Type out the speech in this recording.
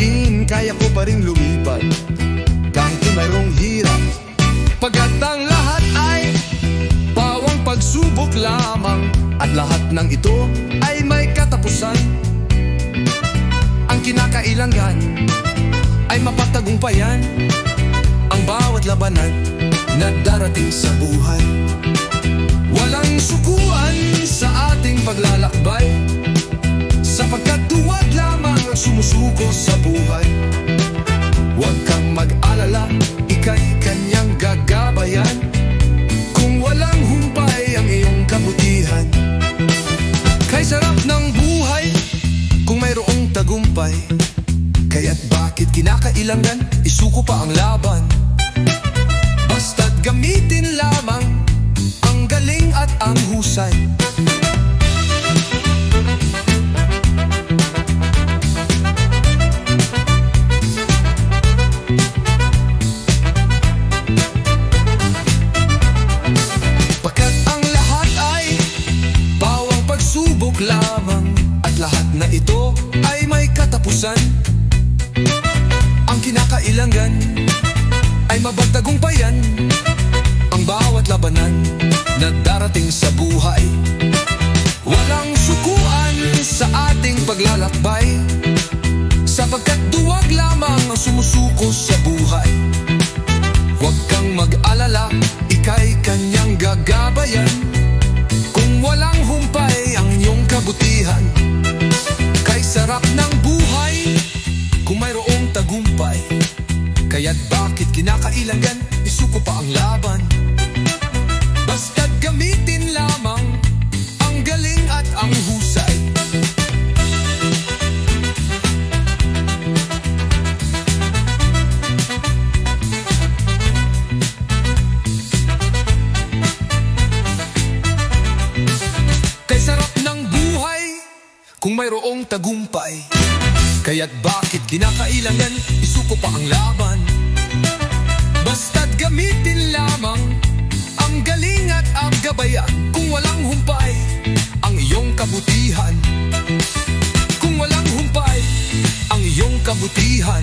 diin, kaya ko pa rin lumipad kahit mayroong hirap. Pagkat ang lahat ay pawang pagsubok lamang, at lahat ng ito ay may katapusan. Ang kinakailangan ay mapagtagumpayan ang bawat labanan na darating sa buhay. Walang sukuan sa ating paglalakbay, sapagkat duwag lamang ang sumusuko sa buhay. Huwag kang mag-alala, ika'y kanyang gagabayan. Kung walang humpay ang iyong kabutihan, kay sarap ng buhay kung mayroong tagumpay. Kaya't bakit kinakailangan isuko pa ang laban? Basta't gamitin lamang ang galing at ang husay. Pagkat ang lahat ay pawang pagsubok lamang, at lahat na ito ay may katapusan. Ang kinakailangan ay mapagtagumpayan ang bawat labanan na darating sa buhay. Walang sukuan sa ating paglalakbay, sapagkat duwag lamang ang sumusuko sa buhay. Huwag kang mag-alala, ika'y kanyang gagabayan. Kung walang humpay ang iyong kabutihan, kay sarap ng buhay kung mayroong tagumpay. Kaya't bakit kinakailangan isuko pa ang laban? Basta't gamitin lamang ang galing at ang husay. Kay sarap ng buhay kung mayroong tagumpay. Kaya't bakit kinakailangan isuko pa ang laban? Basta't gamitin lamang ang galing at ang gabayan. Kung walang humpay ang iyong kabutihan, kung walang humpay ang iyong kabutihan,